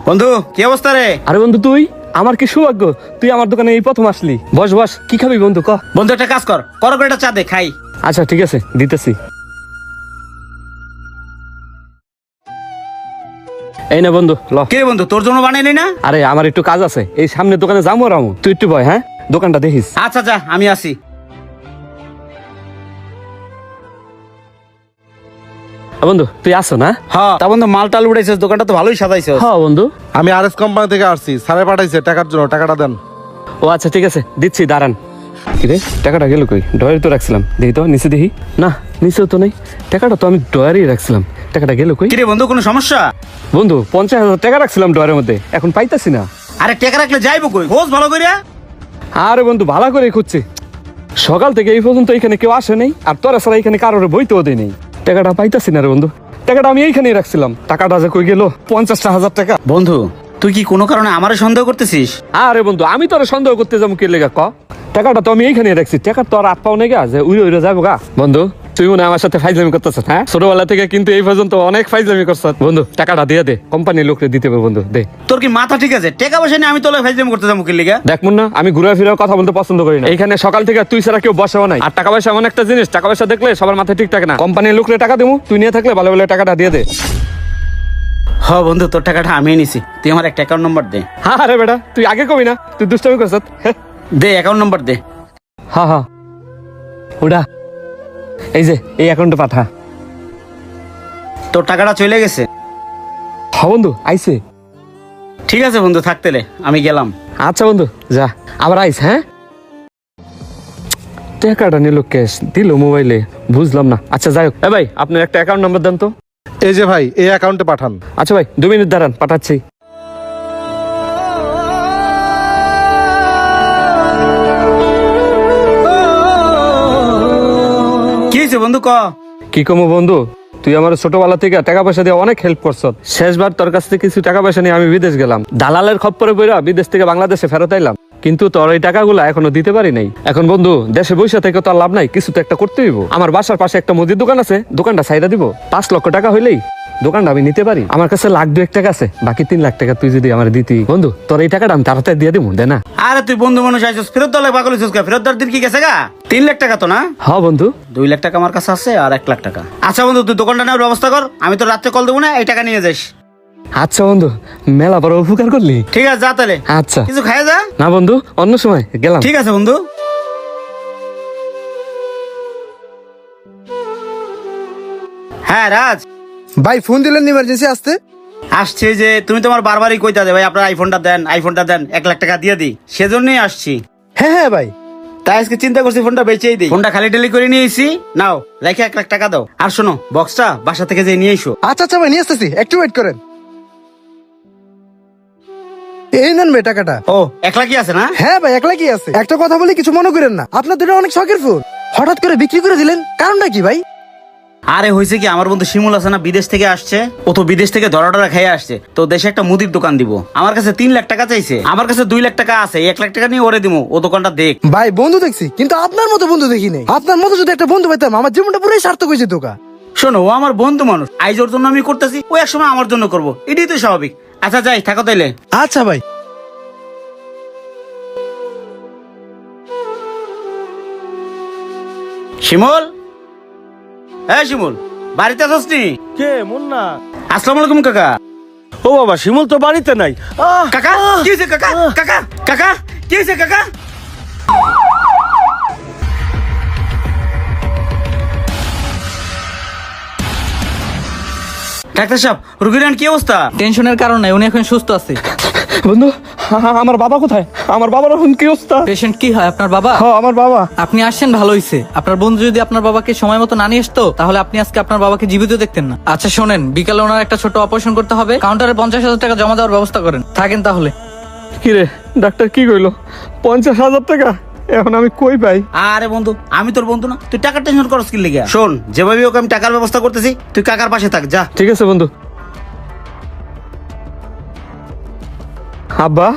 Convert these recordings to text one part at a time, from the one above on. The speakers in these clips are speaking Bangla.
বন্ধু কি অবস্থা রে? আরে বন্ধু তুই, আমার কি সৌভাগ্য, তুই আমার দোকানে এই প্রথম আসলি। বস বস, কি খাবি বন্ধু ক। বন্ধু একটা কাজ কর, করে একটা চা দে খাই। আচ্ছা ঠিক আছে, দিতেছি। এই না বন্ধু ল। কে বন্ধু তোর জন্য বানাইলি না? আরে আমার একটু কাজ আছে, এই সামনের দোকানে যাবো রামু, তুই একটু ভয়, হ্যাঁ দোকানটা দেখিস। আচ্ছা যা, আমি আসি। বন্ধু তুই আসো না? হ্যাঁ তা বন্ধু, মাল টাল উড়াইছিস, দোকানটা তো ভালোই সাজাইছিস। হ্যাঁ বন্ধু। আমি আরএস কোম্পানি থেকে আসছি, স্যারে পাঠাইছে টাকার জন্য, টাকাটা দেন। ও আচ্ছা ঠিক আছে, দিচ্ছি দাঁড়ান। কিরে টাকাটা গেল কই? ডয়ারে তো রাখছিলাম, দেখি তো নিচে, দেখি না নিচেও তো নেই। টাকাটা তো আমি ডয়ারেই রাখছিলাম, টাকাটা গেল কই? কিরে বন্ধু কোনো সমস্যা? বন্ধু 50,000 টাকা রাখছিলাম ডয়ারের মধ্যে, এখন পাইতাছি না। আরে টাকা রাখলে যাইবো কই? খোঁজ ভালো কইরা। আরে বন্ধু ভালো করে খুঁজছি, সকাল থেকে এই পর্যন্ত এখানে কেউ আসে নেই, আর তোরা ছাড়া এখানে কারোর বইতেও দেয় নেই। টাকাটা পাইতাছি না রে বন্ধু, টাকাটা আমি এইখানেই রাখছিলাম, টাকাটা যে কই গেল? 50,000 টাকা। বন্ধু তুই কি কোনো কারণে আমারে সন্দেহ করতেছিস? আরে বন্ধু আমি তোর সন্দেহ করতে যাবো কে লেগা ক? টাকাটা তো আমি এইখানে রাখছি, টাকা তো আর হাত পাও নেই গা যে উড়ে উড়ে যাবো গা। বন্ধু তুই মনে হয় আমার সাথে ফাইজলামি করতেছ, হ্যাঁ? ছোটবেলা থেকে কিন্তু এই পর্যন্ত অনেক ফাইজলামি করছ। বন্ধু টাকাটা দিয়ে দে, কোম্পানির লোকরে দিতে হবে। বন্ধু দে। তোর কি মাথা ঠিক আছে? টাকা পয়সা নিয়ে আমি তোলে ফাইজলামি করতে যাবো কি লিগা? দেখ মুন্না, আমি ঘুরে ফিরে কথা বলতে পছন্দ করি না। এখানে সকাল থেকে তুই ছাড়া কেউ বসেও নাই। আর টাকা পয়সা এমন একটা জিনিস, টাকা পয়সা দেখলে সবার মাথায় ঠিক থাকে না। কোম্পানির লোকরে টাকা দেবো, তুই নিয়ে থাকলে ভালো ভালো টাকাটা দিয়ে দে। হ বন্ধু, তোর টাকাটা আমি নিছি, তুই আমার একটা অ্যাকাউন্ট নম্বর দে। হ্যাঁ রে বেটা, তুই আগে কবি না, তুই দুষ্টামি করছ। দে অ্যাকাউন্ট নম্বর দে। হ্যাঁ হ্যাঁ ওটা এই যে এই অ্যাকাউন্টে পাঠা। তোর টাকাটা চলে গেছে। হ্যাঁ বন্ধু আইছে। ঠিক আছে বন্ধু, থাকতেলে আমি গেলাম। আচ্ছা বন্ধু যা, আবার আইস। হ্যাঁ টাকাটা নিল ক্যাশ, দিল মোবাইলে, বুঝলাম না। আচ্ছা যাই হোক, ভাই আপনার একটা অ্যাকাউন্ট নাম্বার দেন তো। এই যে ভাই, এই অ্যাকাউন্টে পাঠান। আচ্ছা ভাই 2 মিনিট দাঁড়ান, পাঠাচ্ছি। কি হয়েছে বন্ধু ক? কি কমো বন্ধু, তুই আমার ছোটবেলা থেকে টাকা পয়সা দিয়ে অনেক হেল্প করছ। শেষবার তোর কাছ থেকে কিছু টাকা পয়সা নিয়ে আমি বিদেশ গেলাম, দালালের খপ্পরে পড়া বিদেশ থেকে বাংলাদেশে ফেরত আইলাম, কিন্তু তোর এই টাকাগুলো এখনো দিতে পারি নাই। এখন বন্ধু দেশে বসে থেকে তো আর লাভ নাই, কিছু তো একটা করতে হইব। আমার বাসার পাশে একটা মুদির দোকান আছে, দোকানটা সাইডা দিব। 5 লক্ষ টাকা হইলেই দোকানটা আমি নিতে পারি। আমার কাছে 1,02,1 টাকা আছে, বাকি 3 লাখ টাকা তুই যদি আমার দিতি। বন্ধু তোর এই টাকাটা আমি তাড়াতাড়ি দিয়ে দিব, দে না। আরে তুই বন্ধু মানুষ আইছিস, ফেরত দলে পাগল হইছিস কা? ফেরত দেওয়ার দিন কি গেছে গা? 3 লাখ টাকা তো না? হ্যাঁ বন্ধু। 2 লাখ টাকা আমার কাছে আছে, আর 1 লাখ টাকা। আচ্ছা বন্ধু, তুই দোকানটা নেওয়ার ব্যবস্থা কর, আমি তো রাত্রে কল দেবো না, এই টাকা নিয়ে যাস। আচ্ছা বন্ধু, মেলা বড় উপকার করলি। ঠিক আছে যা তাহলে। আচ্ছা কিছু খাই যা। না বন্ধু, অন্য সময় গেলাম। ঠিক আছে বন্ধু। হ্যাঁ রাজ, ভাই ফোন দিলেন ইমার্জেন্সি আসতে। আসছে যে তুমি তোমার বারবারই কইতা দে ভাই আপনার আইফোনটা দেন, আইফোনটা দেন, 1 লাখ টাকা দিয়ে দিই, সেজন্যই আসছি। হ্যাঁ হ্যাঁ ভাই, তাই আজকে চিন্তা করছি ফোনটা বেচেই দিই। ফোনটা খালি টেলি করে নিয়েছি, নাও রেখে 1 লাখ টাকা দাও। আর শোনো, বক্সটা বাসা থেকে যে নিয়ে এসো। আচ্ছা আচ্ছা ভাই নিয়ে আসতেছি, একটু ওয়েট করেন। এই নেন ভাই টাকাটা। ও 1 লাখই আছে না? হ্যাঁ ভাই, একলা কি আছে। একটা কথা বলি, কিছু মনে করেন না, আপনার দুটো অনেক শখের ফোন, হঠাৎ করে বিক্রি করে দিলেন, কারণটা কি ভাই? আরে হয়েছে কি, আমার বন্ধু শিমুল আছে না, বিদেশ থেকে আসছে। ও তো বিদেশ থেকে ধরা টরা খেয়ে আসছে, তো দেশে একটা মুদির দোকান দিব। আমার কাছে 3 লাখ টাকা চাইছে, আমার কাছে 2 লাখ টাকা আছে, 1 লাখ টাকা নিয়ে ওরে দিব, ও দোকানটা দেখ। ভাই বন্ধু দেখছি, কিন্তু আপনার মতো বন্ধু দেখি নেই। আপনার মতো যদি একটা বন্ধু পেতাম, আমার জীবনটা পুরোই সার্থক হয়েছে। দোকা শোনো, ও আমার বন্ধু মানুষ, আইজ ওর জন্য আমি করতেছি, ও একসময় আমার জন্য করবো, এটাই তো স্বাভাবিক। আচ্ছা যাই, থাকো তাইলে। আচ্ছা ভাই। শিমুল, হ্যাঁ শিমুল, বাড়িতে আছিস নি? কে মুন্না? আসসালামু আলাইকুম কাকা। ও বাবা, শিমুল তো বাড়িতে নাই। কাকা কি হয়েছে কাকা? কাকা কাকা কি হয়েছে কাকা? ডাক্তার সাহেব, রুগীর কি অবস্থা? টেনশনের কারণে উনি এখন সুস্থ আছে। বন্ধু আমার বাবা কোথায়? আমার বাবার এখন কি অবস্থা? পেশেন্ট কি হয়? আপনার বাবা? হ্যাঁ আমার বাবা। আপনি আসছেন ভালো হইছে। আপনার বন্ধু যদি আপনার বাবাকে সময় মতো না নিয়ে আসতো, তাহলে আপনি আজকে আপনার বাবাকে জীবিত দেখতেন না। আচ্ছা শোনেন, বিকালে ওনার একটা ছোট অপারেশন করতে হবে, কাউন্টারে 50,000 টাকা জমা দেওয়ার ব্যবস্থা করেন। থাকেন তাহলে। কি রে ডাক্তার কি কইলো? 50,000 টাকা এখন আমি কই পাই? আরে বন্ধু, আমি তোর বন্ধু না, তুই টাকার টেনশন করস কি লিগা? শোন, যেভাবে ওকে আমি টাকার ব্যবস্থা করতেছি, তুই কাকার পাশে থাক, যা। ঠিক আছে বন্ধু। আব্বা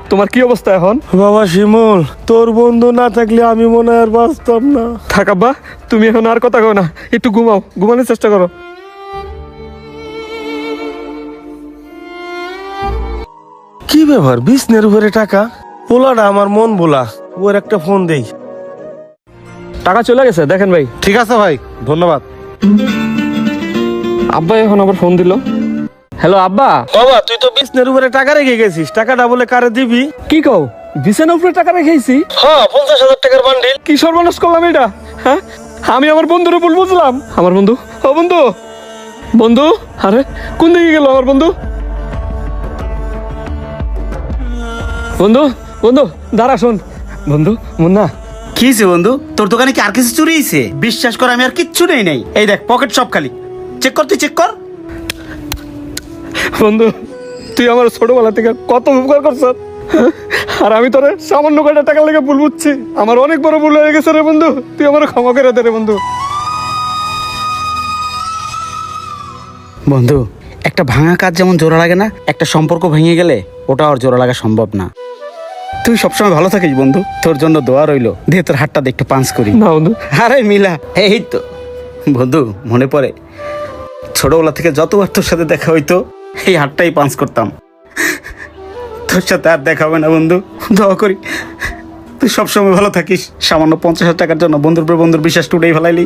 তোমার কি অবস্থা এখন? বাবা শিমুল, তোর বন্ধু না থাকলে আমি মনে হয় আর বাঁচতাম না। থাক আব্বা, তুমি এখন আর কথা কও না, একটু ঘুমাও, ঘুমানোর চেষ্টা করো। ব্যাপার বিছনের উপরে টাকা? পোলাটা আমার মন বোলা, ওর একটা ফোন দেই। টাকা চলে গেছে দেখেন ভাই। ঠিক আছে ভাই, ধন্যবাদ। আব্বা এখন আবার ফোন দিল। হ্যালো আব্বা। বাবা তুই তো বিছনের উপরে টাকা রেখে গেছিস, টাকাটা বলে কারে দিবি? কি কও, বিছানার উপরে টাকা রেখেছি? হ্যাঁ, 50,000 টাকার বান্ডিল। কি সর্বনাশ করলাম এটা? হ্যাঁ, আমি আমার বন্ধুর ভুল বুঝলাম। আমার বন্ধু, ও বন্ধু, বন্ধু, আরে কোন দিকে গেল আমার বন্ধু? বন্ধু, বন্ধু দাঁড়া, শোন বন্ধু, মুন্না। কি হয়েছে বন্ধু, তোর দোকানে কি আর কিছু চুরি হয়েছে? বিশ্বাস কর আমি আর কিচ্ছু নেই নাই। এই দেখ পকেট সব খালি, চেক কর, তুই চেক কর। বন্ধু, তুই আমার ছোটবেলা থেকে কত উপকার করছ, আর আমি তোরে সামান্য কয়টা টাকা লেগে ভুল বুঝছি। আমার অনেক বড় ভুল হয়ে গেছে রে বন্ধু, তুই আমার ক্ষমা করে দে রে বন্ধু। বন্ধু, একটা ভাঙা কাজ যেমন জোড়া লাগে না, একটা সম্পর্ক ভেঙে গেলে ওটা আর জোড়া লাগা সম্ভব না। তুই সবসময় ভালো থাকিস বন্ধু, তোর জন্য দোয়া রইলো। দে তোর হাতটা দেখতে পাঞ্চ করি। না বন্ধু। আরে মিলা, এই তো বন্ধু, মনে পড়ে ছোটবেলা থেকে যতবার তোর সাথে দেখা হইতো এই হাতটাই পাঞ্চ করতাম। তোর সাথে আর দেখা হবে না বন্ধু, দোয়া করি তুই সবসময় ভালো থাকিস। সামান্য 50,000 টাকার জন্য বন্ধুর পর বন্ধুর বিশ্বাস টুটেই ফেলাইলি।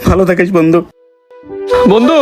ভালো থাকিস বন্ধু। বন্ধু